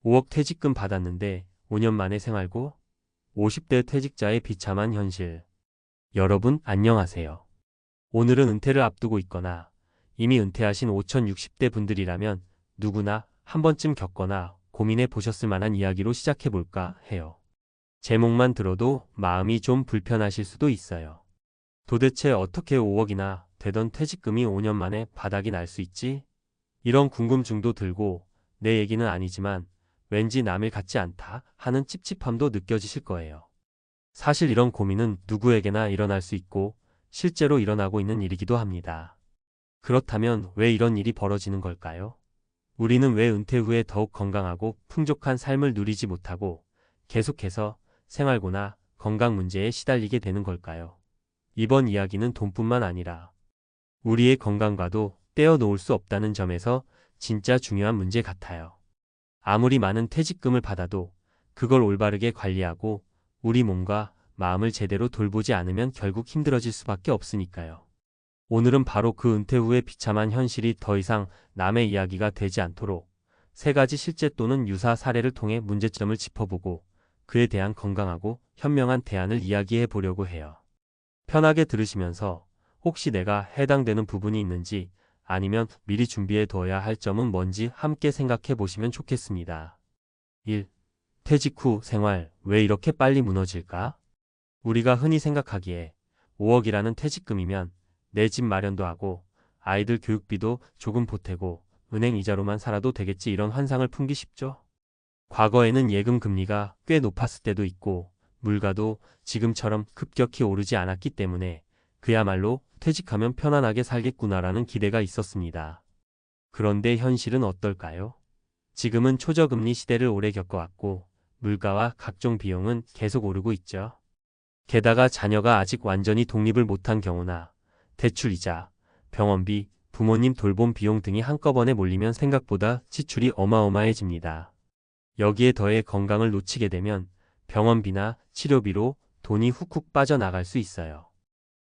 5억 퇴직금 받았는데 5년 만에 생활고 50대 퇴직자의 비참한 현실. 여러분 안녕하세요. 오늘은 은퇴를 앞두고 있거나 이미 은퇴하신 5060대 분들이라면 누구나 한 번쯤 겪거나 고민해 보셨을 만한 이야기로 시작해 볼까 해요. 제목만 들어도 마음이 좀 불편하실 수도 있어요. 도대체 어떻게 5억이나 되던 퇴직금이 5년 만에 바닥이 날 수 있지? 이런 궁금증도 들고 내 얘기는 아니지만 왠지 남일 같지 않다 하는 찝찝함도 느껴지실 거예요. 사실 이런 고민은 누구에게나 일어날 수 있고 실제로 일어나고 있는 일이기도 합니다. 그렇다면 왜 이런 일이 벌어지는 걸까요? 우리는 왜 은퇴 후에 더욱 건강하고 풍족한 삶을 누리지 못하고 계속해서 생활고나 건강 문제에 시달리게 되는 걸까요? 이번 이야기는 돈뿐만 아니라 우리의 건강과도 떼어놓을 수 없다는 점에서 진짜 중요한 문제 같아요. 아무리 많은 퇴직금을 받아도 그걸 올바르게 관리하고 우리 몸과 마음을 제대로 돌보지 않으면 결국 힘들어질 수밖에 없으니까요. 오늘은 바로 그 은퇴 후의 비참한 현실이 더 이상 남의 이야기가 되지 않도록 세 가지 실제 또는 유사 사례를 통해 문제점을 짚어보고 그에 대한 건강하고 현명한 대안을 이야기해 보려고 해요. 편하게 들으시면서 혹시 내가 해당되는 부분이 있는지 아니면 미리 준비해 둬야 할 점은 뭔지 함께 생각해 보시면 좋겠습니다. 1. 퇴직 후 생활 왜 이렇게 빨리 무너질까? 우리가 흔히 생각하기에 5억이라는 퇴직금이면 내 집 마련도 하고 아이들 교육비도 조금 보태고 은행 이자로만 살아도 되겠지 이런 환상을 품기 쉽죠? 과거에는 예금 금리가 꽤 높았을 때도 있고 물가도 지금처럼 급격히 오르지 않았기 때문에 그야말로 퇴직하면 편안하게 살겠구나라는 기대가 있었습니다. 그런데 현실은 어떨까요? 지금은 초저금리 시대를 오래 겪어왔고 물가와 각종 비용은 계속 오르고 있죠. 게다가 자녀가 아직 완전히 독립을 못한 경우나 대출이자, 병원비, 부모님 돌봄 비용 등이 한꺼번에 몰리면 생각보다 지출이 어마어마해집니다. 여기에 더해 건강을 놓치게 되면 병원비나 치료비로 돈이 훅훅 빠져나갈 수 있어요.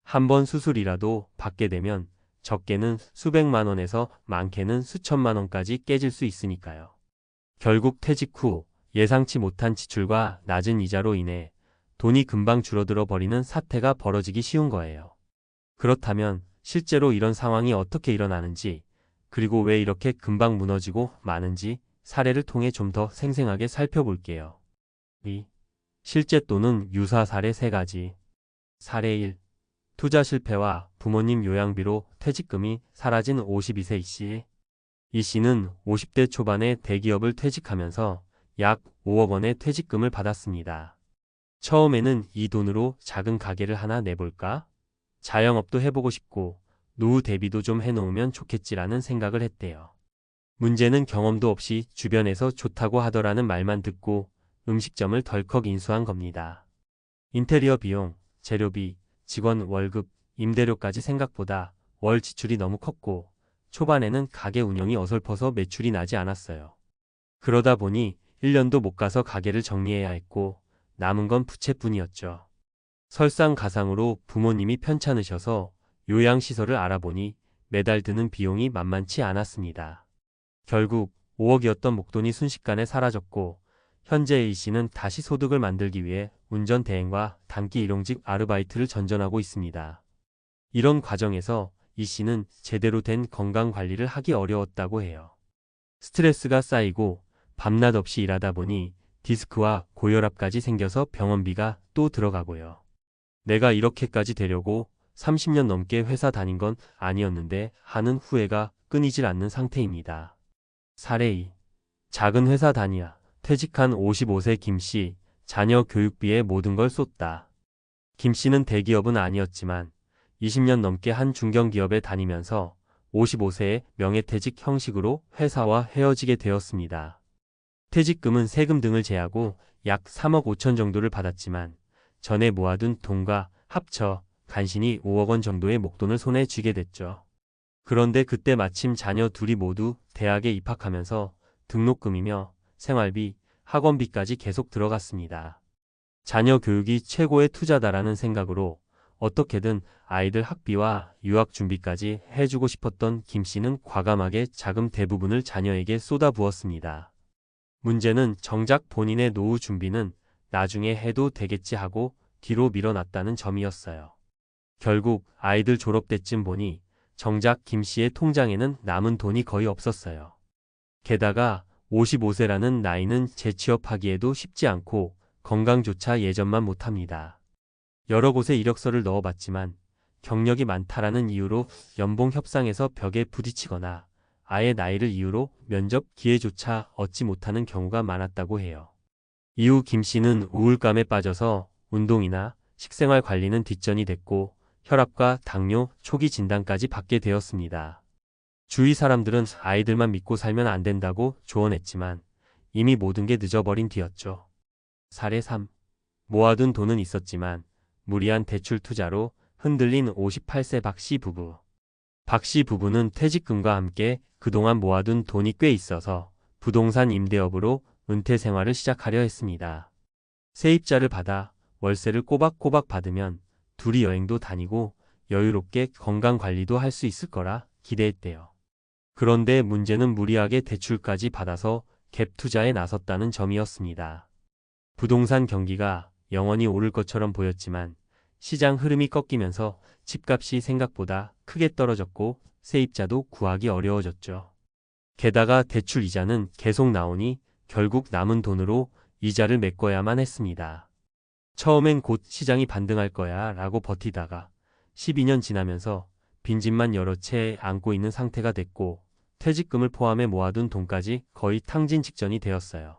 한 번 수술이라도 받게 되면 적게는 수백만 원에서 많게는 수천만 원까지 깨질 수 있으니까요. 결국 퇴직 후 예상치 못한 지출과 낮은 이자로 인해 돈이 금방 줄어들어 버리는 사태가 벌어지기 쉬운 거예요. 그렇다면 실제로 이런 상황이 어떻게 일어나는지 그리고 왜 이렇게 금방 무너지고 마는지 사례를 통해 좀 더 생생하게 살펴볼게요. 2. 실제 또는 유사 사례 3가지. 사례 1. 투자 실패와 부모님 요양비로 퇴직금이 사라진 52세 이씨. 이 씨는 50대 초반에 대기업을 퇴직하면서 약 5억 원의 퇴직금을 받았습니다. 처음에는 이 돈으로 작은 가게를 하나 내볼까? 자영업도 해보고 싶고 노후 대비도 좀 해놓으면 좋겠지라는 생각을 했대요. 문제는 경험도 없이 주변에서 좋다고 하더라는 말만 듣고 음식점을 덜컥 인수한 겁니다. 인테리어 비용, 재료비, 직원 월급, 임대료까지 생각보다 월 지출이 너무 컸고 초반에는 가게 운영이 어설퍼서 매출이 나지 않았어요. 그러다 보니 1년도 못 가서 가게를 정리해야 했고 남은 건 부채뿐이었죠. 설상가상으로 부모님이 편찮으셔서 요양시설을 알아보니 매달 드는 비용이 만만치 않았습니다. 결국 5억이었던 목돈이 순식간에 사라졌고 현재 A 씨는 다시 소득을 만들기 위해 운전 대행과 단기 일용직 아르바이트를 전전하고 있습니다. 이런 과정에서 이 씨는 제대로 된 건강 관리를 하기 어려웠다고 해요. 스트레스가 쌓이고 밤낮 없이 일하다 보니 디스크와 고혈압까지 생겨서 병원비가 또 들어가고요. 내가 이렇게까지 되려고 30년 넘게 회사 다닌 건 아니었는데 하는 후회가 끊이질 않는 상태입니다. 사례 2. 작은 회사 다니야 퇴직한 55세 김 씨, 자녀 교육비에 모든 걸 쏟다. 김 씨는 대기업은 아니었지만 20년 넘게 한 중견기업에 다니면서 55세에 명예퇴직 형식으로 회사와 헤어지게 되었습니다. 퇴직금은 세금 등을 제하고 약 3억 5천 정도를 받았지만 전에 모아둔 돈과 합쳐 간신히 5억 원 정도의 목돈을 손에 쥐게 됐죠. 그런데 그때 마침 자녀 둘이 모두 대학에 입학하면서 등록금이며 생활비, 학원비까지 계속 들어갔습니다. 자녀 교육이 최고의 투자다라는 생각으로 어떻게든 아이들 학비와 유학 준비까지 해주고 싶었던 김 씨는 과감하게 자금 대부분을 자녀에게 쏟아부었습니다. 문제는 정작 본인의 노후 준비는 나중에 해도 되겠지 하고 뒤로 밀어놨다는 점이었어요. 결국 아이들 졸업 때쯤 보니 정작 김 씨의 통장에는 남은 돈이 거의 없었어요. 게다가 55세라는 나이는 재취업하기에도 쉽지 않고 건강조차 예전만 못합니다. 여러 곳에 이력서를 넣어봤지만 경력이 많다라는 이유로 연봉 협상에서 벽에 부딪히거나 아예 나이를 이유로 면접 기회조차 얻지 못하는 경우가 많았다고 해요. 이후 김 씨는 우울감에 빠져서 운동이나 식생활 관리는 뒷전이 됐고 혈압과 당뇨 초기 진단까지 받게 되었습니다. 주위 사람들은 아이들만 믿고 살면 안 된다고 조언했지만 이미 모든 게 늦어버린 뒤였죠. 사례 3. 모아둔 돈은 있었지만 무리한 대출 투자로 흔들린 58세 박 씨 부부. 박 씨 부부는 퇴직금과 함께 그동안 모아둔 돈이 꽤 있어서 부동산 임대업으로 은퇴 생활을 시작하려 했습니다. 세입자를 받아 월세를 꼬박꼬박 받으면 둘이 여행도 다니고 여유롭게 건강관리도 할 수 있을 거라 기대했대요. 그런데 문제는 무리하게 대출까지 받아서 갭 투자에 나섰다는 점이었습니다. 부동산 경기가 영원히 오를 것처럼 보였지만 시장 흐름이 꺾이면서 집값이 생각보다 크게 떨어졌고 세입자도 구하기 어려워졌죠. 게다가 대출 이자는 계속 나오니 결국 남은 돈으로 이자를 메꿔야만 했습니다. 처음엔 곧 시장이 반등할 거야 라고 버티다가 12년 지나면서 빈집만 여러 채 안고 있는 상태가 됐고 퇴직금을 포함해 모아둔 돈까지 거의 탕진 직전이 되었어요.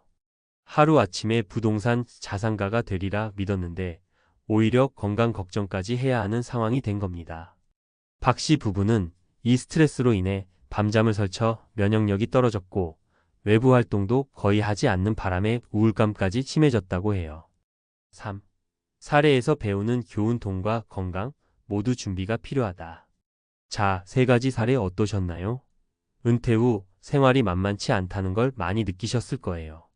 하루아침에 부동산 자산가가 되리라 믿었는데 오히려 건강 걱정까지 해야 하는 상황이 된 겁니다. 박 씨 부부는 이 스트레스로 인해 밤잠을 설쳐 면역력이 떨어졌고 외부 활동도 거의 하지 않는 바람에 우울감까지 심해졌다고 해요. 3. 사례에서 배우는 교훈 돈과 건강 모두 준비가 필요하다. 자, 3가지 사례 어떠셨나요? 은퇴 후 생활이 만만치 않다는 걸 많이 느끼셨을 거예요.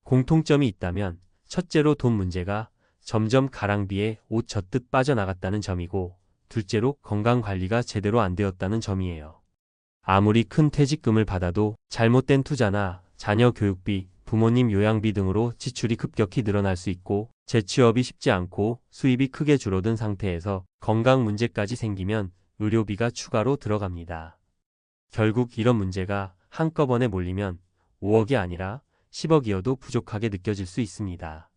공통점이 있다면 첫째로 돈 문제가 점점 가랑비에 옷 젖듯 빠져나갔다는 점이고 둘째로 건강관리가 제대로 안 되었다는 점이에요. 아무리 큰 퇴직금을 받아도 잘못된 투자나 자녀 교육비, 부모님 요양비 등으로 지출이 급격히 늘어날 수 있고 재취업이 쉽지 않고 수입이 크게 줄어든 상태에서 건강 문제까지 생기면 의료비가 추가로 들어갑니다. 결국 이런 문제가 한꺼번에 몰리면 5억이 아니라 10억이어도 부족하게 느껴질 수 있습니다.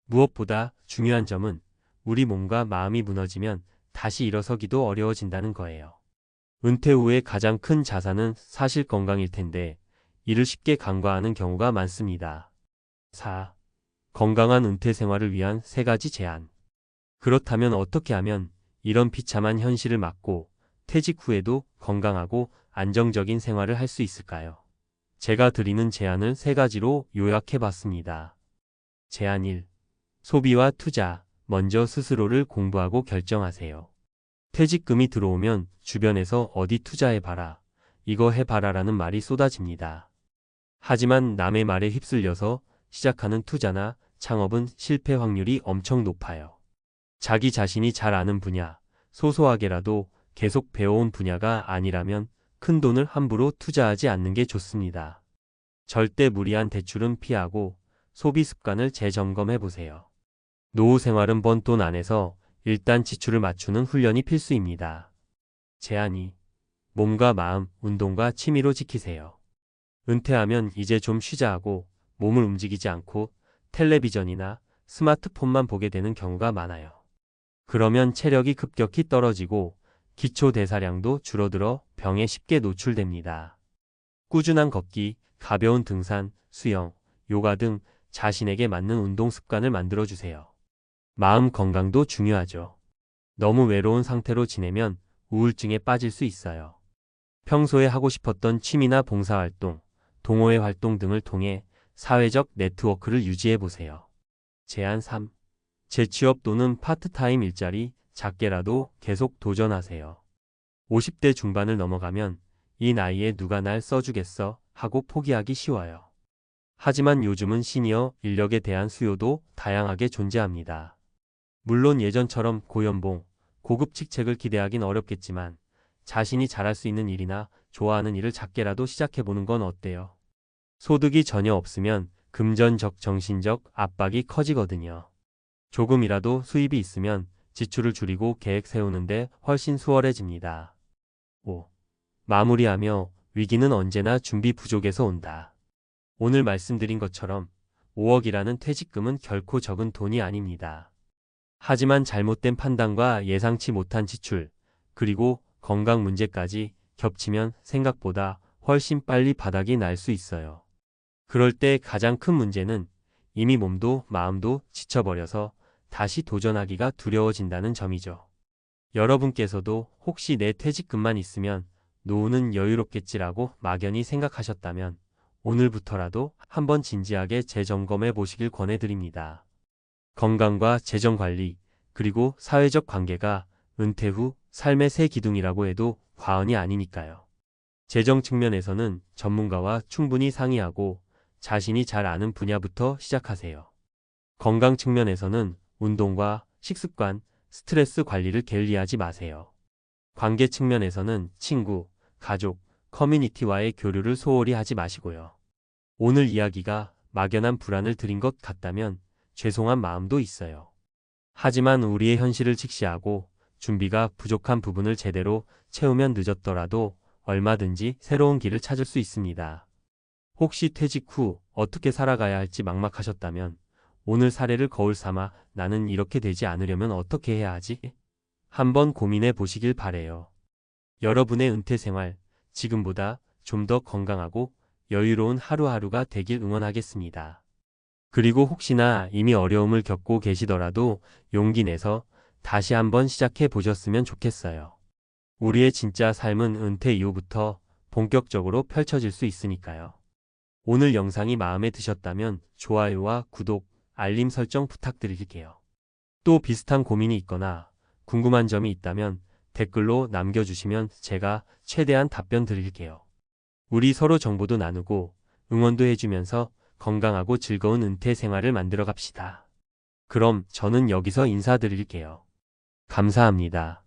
무엇보다 중요한 점은 우리 몸과 마음이 무너지면 다시 일어서기도 어려워진다는 거예요. 은퇴 후에 가장 큰 자산은 사실 건강일 텐데 이를 쉽게 간과하는 경우가 많습니다. 4. 건강한 은퇴 생활을 위한 3가지 제안. 그렇다면 어떻게 하면 이런 비참한 현실을 막고 퇴직 후에도 건강하고 안정적인 생활을 할 수 있을까요? 제가 드리는 제안을 3가지로 요약해봤습니다. 제안 1. 소비와 투자. 먼저 스스로를 공부하고 결정하세요. 퇴직금이 들어오면 주변에서 어디 투자해봐라, 이거 해봐라라는 말이 쏟아집니다. 하지만 남의 말에 휩쓸려서 시작하는 투자나 창업은 실패 확률이 엄청 높아요. 자기 자신이 잘 아는 분야, 소소하게라도 계속 배워온 분야가 아니라면 큰 돈을 함부로 투자하지 않는 게 좋습니다. 절대 무리한 대출은 피하고 소비 습관을 재점검해보세요. 노후 생활은 번 돈 안에서 일단 지출을 맞추는 훈련이 필수입니다. 제안 2. 몸과 마음, 운동과 취미로 지키세요. 은퇴하면 이제 좀 쉬자 하고 몸을 움직이지 않고 텔레비전이나 스마트폰만 보게 되는 경우가 많아요. 그러면 체력이 급격히 떨어지고 기초 대사량도 줄어들어 병에 쉽게 노출됩니다. 꾸준한 걷기, 가벼운 등산, 수영, 요가 등 자신에게 맞는 운동 습관을 만들어주세요. 마음 건강도 중요하죠. 너무 외로운 상태로 지내면 우울증에 빠질 수 있어요. 평소에 하고 싶었던 취미나 봉사활동, 동호회 활동 등을 통해 사회적 네트워크를 유지해보세요. 제안 3. 재취업 또는 파트타임 일자리, 작게라도 계속 도전하세요. 50대 중반을 넘어가면 이 나이에 누가 날 써주겠어 하고 포기하기 쉬워요. 하지만 요즘은 시니어 인력에 대한 수요도 다양하게 존재합니다. 물론 예전처럼 고연봉, 고급 직책을 기대하긴 어렵겠지만 자신이 잘할 수 있는 일이나 좋아하는 일을 작게라도 시작해보는 건 어때요? 소득이 전혀 없으면 금전적, 정신적 압박이 커지거든요. 조금이라도 수입이 있으면 지출을 줄이고 계획 세우는데 훨씬 수월해집니다. 5. 마무리하며 위기는 언제나 준비 부족에서 온다. 오늘 말씀드린 것처럼 5억이라는 퇴직금은 결코 적은 돈이 아닙니다. 하지만 잘못된 판단과 예상치 못한 지출, 그리고 건강 문제까지 겹치면 생각보다 훨씬 빨리 바닥이 날 수 있어요. 그럴 때 가장 큰 문제는 이미 몸도 마음도 지쳐버려서 다시 도전하기가 두려워진다는 점이죠. 여러분께서도 혹시 내 퇴직금만 있으면 노후는 여유롭겠지라고 막연히 생각하셨다면 오늘부터라도 한번 진지하게 재점검해 보시길 권해드립니다. 건강과 재정관리, 그리고 사회적 관계가 은퇴 후 삶의 새 기둥이라고 해도 과언이 아니니까요. 재정 측면에서는 전문가와 충분히 상의하고 자신이 잘 아는 분야부터 시작하세요. 건강 측면에서는 운동과 식습관, 스트레스 관리를 게을리하지 마세요. 관계 측면에서는 친구, 가족, 커뮤니티와의 교류를 소홀히 하지 마시고요. 오늘 이야기가 막연한 불안을 드린 것 같다면 죄송한 마음도 있어요. 하지만 우리의 현실을 직시하고 준비가 부족한 부분을 제대로 채우면 늦었더라도 얼마든지 새로운 길을 찾을 수 있습니다. 혹시 퇴직 후 어떻게 살아가야 할지 막막하셨다면 오늘 사례를 거울 삼아 나는 이렇게 되지 않으려면 어떻게 해야 하지? 한번 고민해 보시길 바래요. 여러분의 은퇴 생활, 지금보다 좀 더 건강하고 여유로운 하루하루가 되길 응원하겠습니다. 그리고 혹시나 이미 어려움을 겪고 계시더라도 용기 내서 다시 한번 시작해 보셨으면 좋겠어요. 우리의 진짜 삶은 은퇴 이후부터 본격적으로 펼쳐질 수 있으니까요. 오늘 영상이 마음에 드셨다면 좋아요와 구독, 알림 설정 부탁드릴게요. 또 비슷한 고민이 있거나 궁금한 점이 있다면 댓글로 남겨주시면 제가 최대한 답변 드릴게요. 우리 서로 정보도 나누고 응원도 해주면서 건강하고 즐거운 은퇴 생활을 만들어 갑시다. 그럼 저는 여기서 인사드릴게요. 감사합니다.